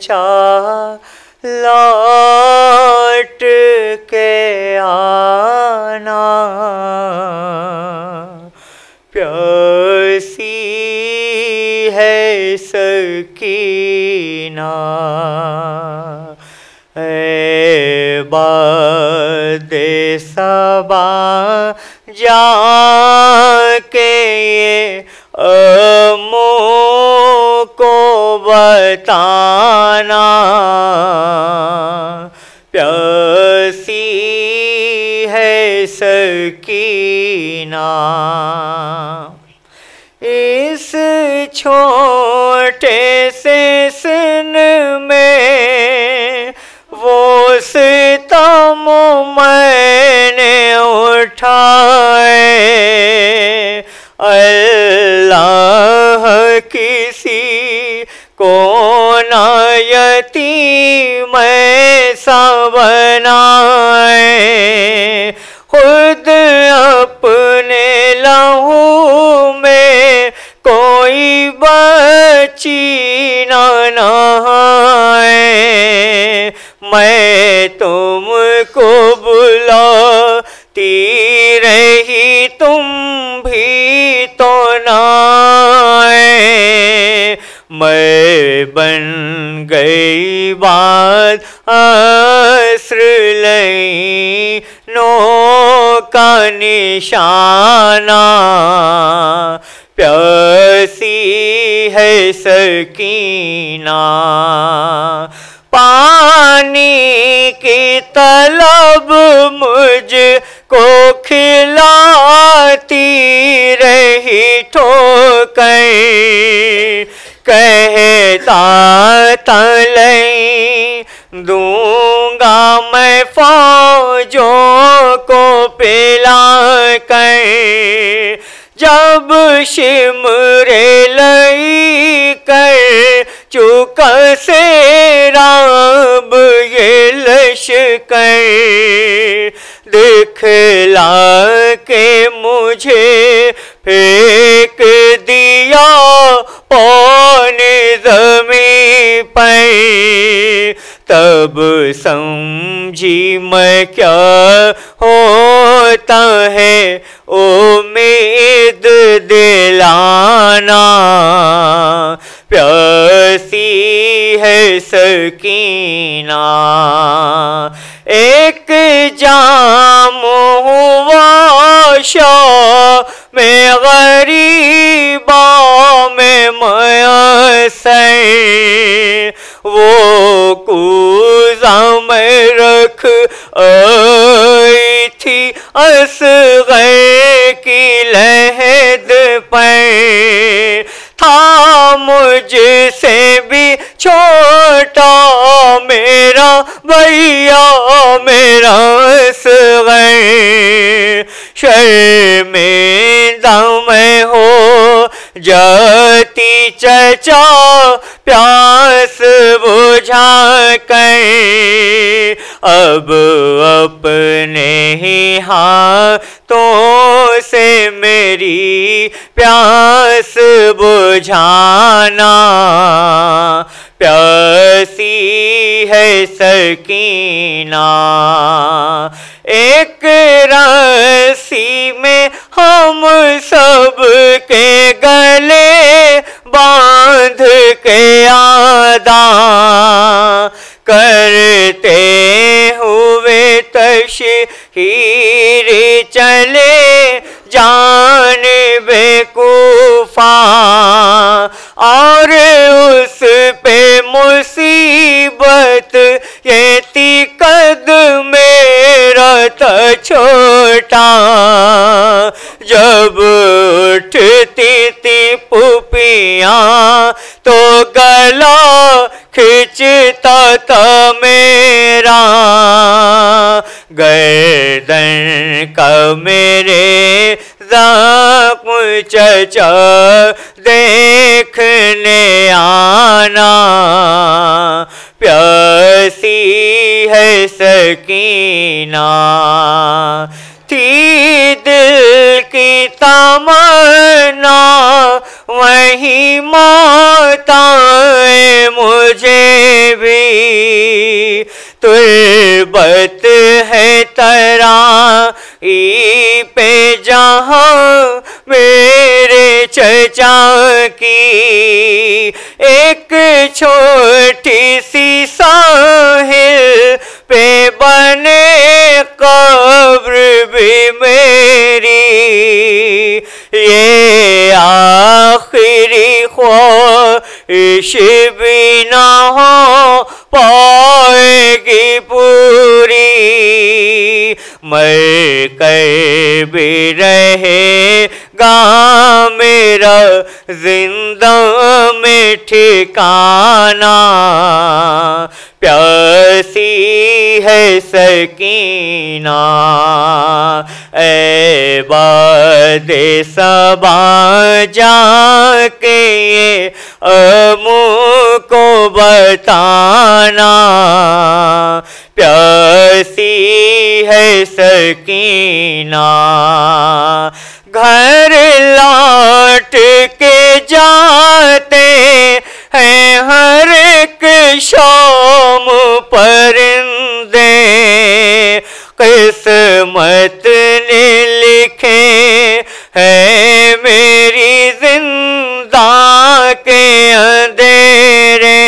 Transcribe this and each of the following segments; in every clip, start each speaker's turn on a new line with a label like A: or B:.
A: چاہ لوٹ کے آنا، پیاسی ہے سکینہ اے باد صبا جا کے یہ اموں کو بتانا، پیاسی ہے سکینہ اس چھوٹے سے سن میں، وہ ستم میں نے اٹھائے، اللہ کسی کو نہ یتیم ایسا بنائے، خود اپنے لہو میں کوئی بچی نہ نہائے، میں تم کو بلاتی رہی تم بھی تو نہ آئے، میں بن گئی بات عصر لعینوں کا نشانہ، پیاسی ہے سکینہ پانی کی طلب مجھ کو کھلاتی رہی ٹھوکر، کہتا تھا لیں دوں گا میں فوجوں کو پلا کر، جب شمر لئی کر چکا سیراب یہ لشکر، دکھلا کے مجھے پھینک دیا پاؤں زمین پر، تب سمجھی میں کیا ہوتا ہے امید دلانا، پیاسی ہے سکینہ ایک جام ہوا شام غریباں میں میسر، وہ کوزہ میں رکھ آئی تھی اصغر کی لحد پر، تھا مجھ سے بھی چھوٹا میرا بھیا میرا اصغر، شرمندہ میں ہو جاتی چچا پیاس بجھا کر، اب اپنے ہی ہاتھوں سے میری پیاس بجھانا، پیاسی ہے سکینہ ایک رسی میں ہم سب کے گلے باندھ کے آداں کرتے ہوئے تشہیر چلے جانب کوفہ، اور اس پہ مصیبت یہ تھی قد میرا تھا چھوٹا، جب اٹھتی تھی پھوپھیاں تو گلا کھچتا تھا میرا، گردن کا میرے زخم چچا دیکھنے آنا، پیاسی ہے سکینہ تھی دل کی تمنا وہیں موت آئے مجھے بھی، تربت ہے ترائی پہ جہاں میرے چچا کی، ایک چھوٹی سی ساحل پہ بنے قبر بھی میری، یہ آخری خواہش بھی نہ ہو پائے گی پوری، مر کر بھی رہے گا میرا زندہ میں ٹھکانہ، پیاسی ہے سکینہ اے باد صبا جا کے یہ امو کو بتانا، پیاسی ہے سکینہ، گھر لوٹ کے جاتے ہیں ہر ایک شام پرندے، قسمت نے لکھے ہے میری زندہ کے اندھیرے،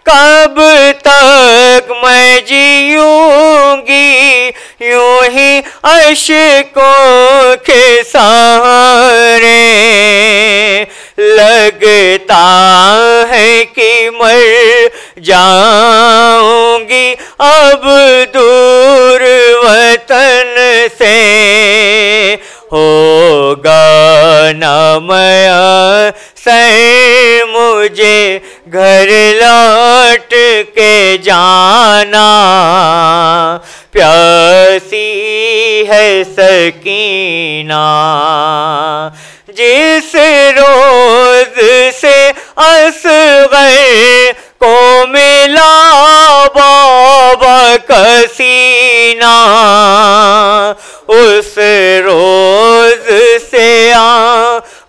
A: کب تک میں جیوں گی یوں ہی اشکوں کے سہارے، لگتا ہے کہ مر جاؤں گی اب دور وطن سے، ہوگا نہ میسر مجھے گھر لوٹ کے جانا، پیاسی ہے سکینہ، جس روز سے اصغر کو ملا بابا کا سینہ، اس روز سے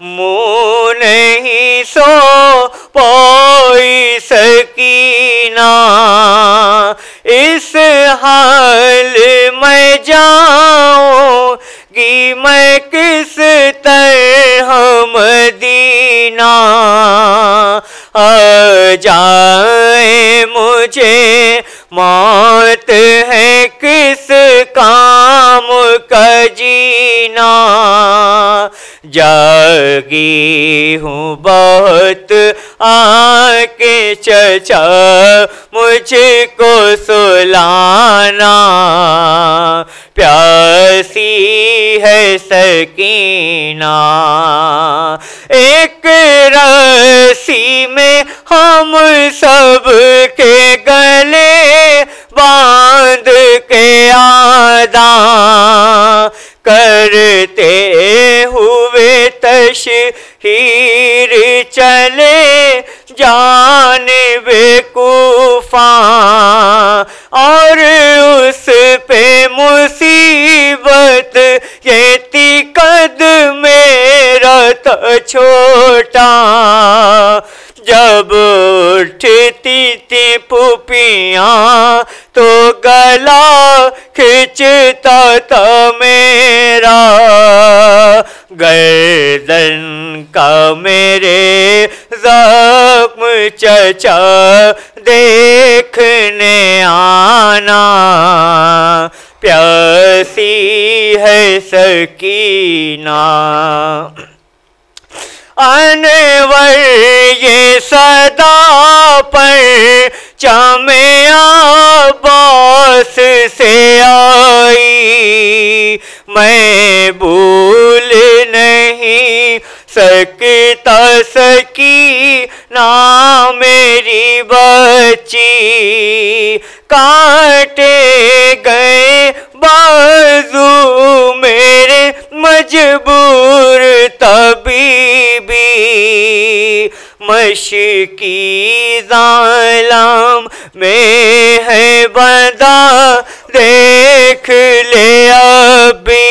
A: منہ نہیں سو پائی سکینہ، اس حال میں جاؤں گی میں کس طرح مدینہ، آ جائے مجھے موت ہے کس کام کا جینا، جاگی ہوں بہت آ کے چچا مجھ کو سلانا، پیاسی ہے سکینہ، ایک رسی میں ہم سب کے گلے باندھ کے آدھا کرتے ہوئے تشہیر چلے جانب کوفہ، اور اس پہ مصیبت یہ تھی قد میرا تھا چھوٹا، جب اٹھتی تھی پھوپھیاں تو گلا کھچتا تھا میرا، گردن کا میرے زخم چچا دیکھنے آنا، پیاسی ہے سکینہ، انور یہ صدا پر چمے عباس سے آئی، میں بھول نہیں سکتا سکینہ میری بچی، کاٹے گئے بازو میرے مجبور طبیبی، مشکی ظالم میں ہے بندہ دیکھ لے ابھی،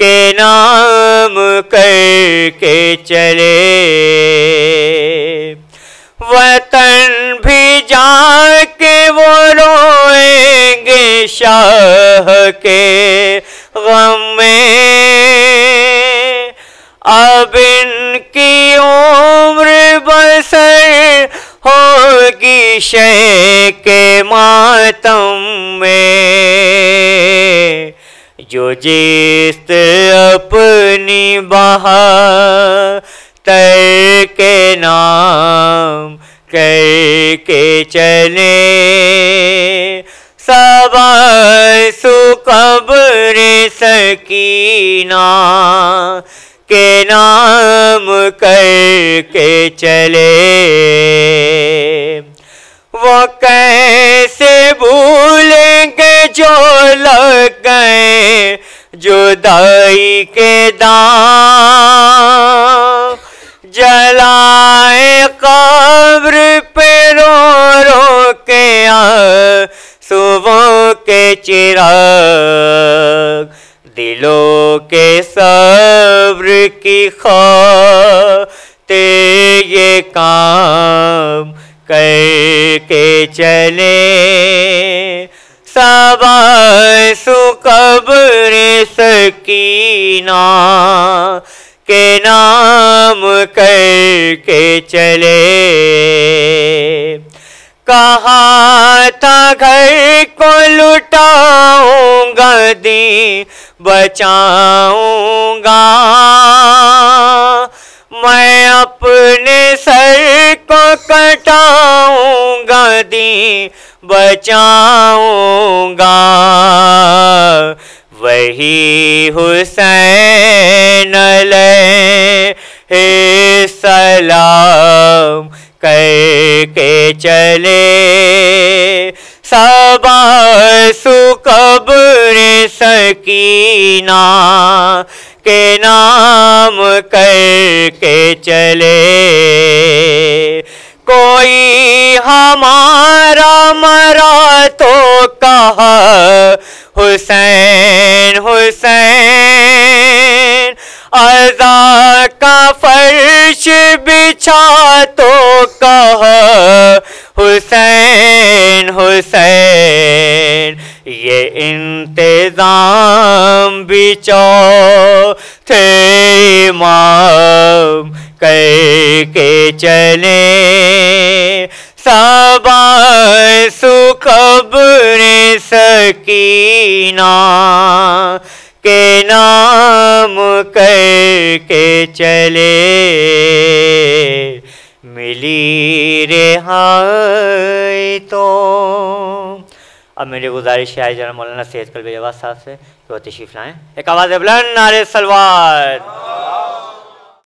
A: کے نام کر کے چلے، وطن بھی جا کے وہ روئیں گے شاہ کے غم میں، اب ان کی عمر بسر ہوگی شہ کے ماتم میں، جو جست اپنی بہاتر کے نام کر کے چلے، سباس قبر سکینہ کے نام کر کے چلے، وہ کیسے بھولیں گے جو لگ گئے جدائی کے داغ، جلائے قبر پہ رو رو کے آنسوؤں کے چراغ، دلوں کے صبر کی خاطر یہ کام کر کے چلے، سباس قبر سکینہ کے نام کر کے چلے، کہا تھا گھر کو لٹاؤں گا دین بچاؤں گا، میں اپنے سر کو کٹاؤں گا دین بچاؤں گا، وہی حسین علیہ السلام کر کے چلے، سباس قبر سکینہ کے نام کر کے چلے، کوئی ہمارا مرا تو کہا حسین حسین، عزا کا فرش بچھا تو کہا حسین حسین، یہ انتظام بھی چوتھے امام کر کے چلے، سباس قبر سکینہ کے نام کر کے چلے، ملی رہائی تو۔ اب میری گزارش ہے جناب مولانا سید قلبِ جواد صاحب سے کہ وہ تشریف لائیں، ایک آواز بلند نعرہ صلوات۔